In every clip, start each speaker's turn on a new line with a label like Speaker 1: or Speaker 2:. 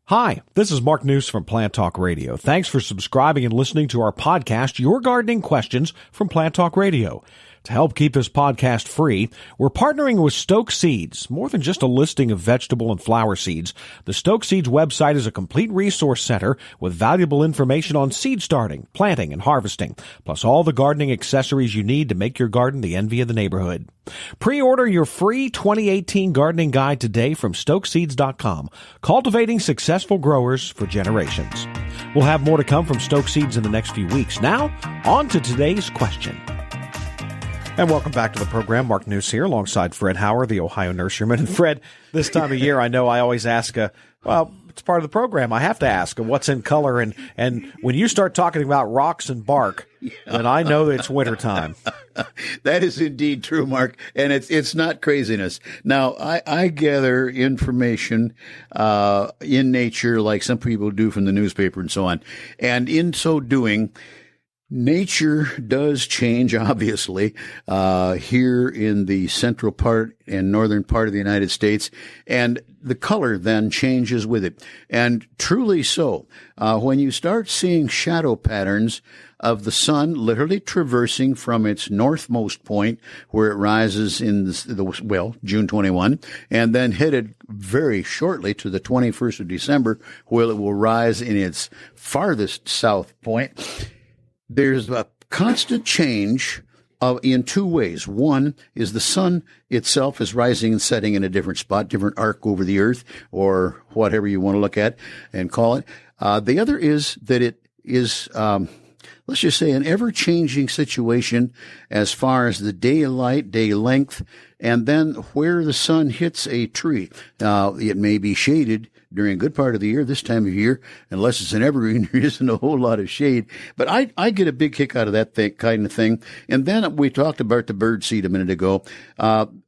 Speaker 1: Hi, this is Mark News from Plant Talk Radio. Thanks for subscribing and listening to our podcast, Your Gardening Questions from Plant Talk Radio. To help keep this podcast free, we're partnering with Stoke Seeds. More than just a listing of vegetable and flower seeds, the Stoke Seeds website is a complete resource center with valuable information on seed starting, planting, and harvesting, plus all the gardening accessories you need to make your garden the envy of the neighborhood. Pre-order your free 2018 gardening guide today from stokeseeds.com, cultivating successful growers for generations. We'll have more to come from Stoke Seeds in the next few weeks. Now, on to today's question. And welcome back to the program. Mark News here alongside Fred Hauer, the Ohio nurseryman. And Fred, this time of year, I know I always ask, well, it's part of the program. I have to ask what's in color. And when you start talking about rocks and bark, then I know that it's wintertime.
Speaker 2: That is indeed true, Mark. And it's not craziness. Now, I gather information in nature like some people do from the newspaper and so on. And in so doing, nature does change, obviously, here in the central part and northern part of the United States, and the color then changes with it. And truly so. When you start seeing shadow patterns of the sun literally traversing from its northmost point, where it rises in June 21, and then headed very shortly to the 21st of December, where it will rise in its farthest south point, there's a constant change in two ways. One is the sun itself is rising and setting in a different spot, different arc over the earth, or whatever you want to look at and call it. The other is that it is, let's just say, an ever-changing situation as far as the daylight, day length, and then where the sun hits a tree. It may be shaded during a good part of the year, this time of year, unless it's an evergreen, there isn't a whole lot of shade. But I get a big kick out of that kind of thing. And then we talked about the bird seed a minute ago.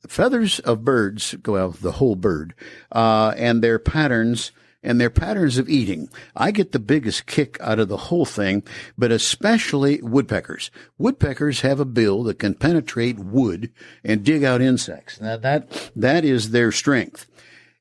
Speaker 2: Feathers of birds, well, the whole bird, and their patterns of eating. I get the biggest kick out of the whole thing, but especially woodpeckers. Woodpeckers have a bill that can penetrate wood and dig out insects. Now that is their strength.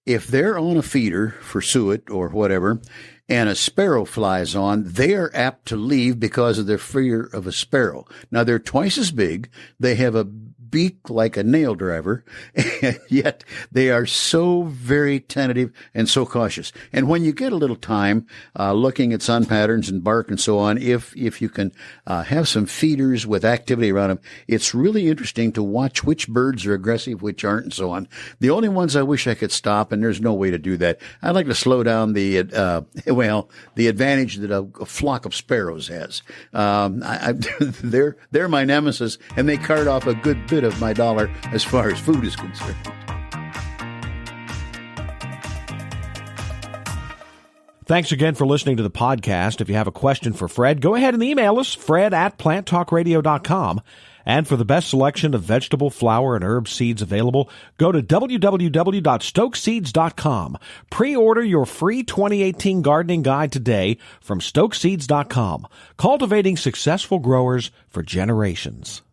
Speaker 2: If they're on a feeder for suet or whatever, and a sparrow flies on, they are apt to leave because of their fear of a sparrow. Now, they're twice as big. They have a beak like a nail driver, and yet they are so very tentative and so cautious. And when you get a little time looking at sun patterns and bark and so on, if you can have some feeders with activity around them, it's really interesting to watch which birds are aggressive, which aren't, and so on. The only ones I wish I could stop, and there's no way to do that, I'd like to slow down the advantage that a flock of sparrows has. They're my nemesis, and they cart off a good bit of my dollar as far as food is concerned.
Speaker 1: Thanks again for listening to the podcast. If you have a question for Fred, go ahead and email us, fred@planttalkradio.com. And for the best selection of vegetable, flower, and herb seeds available, go to www.stokeseeds.com. Pre-order your free 2018 gardening guide today from stokeseeds.com, cultivating successful growers for generations.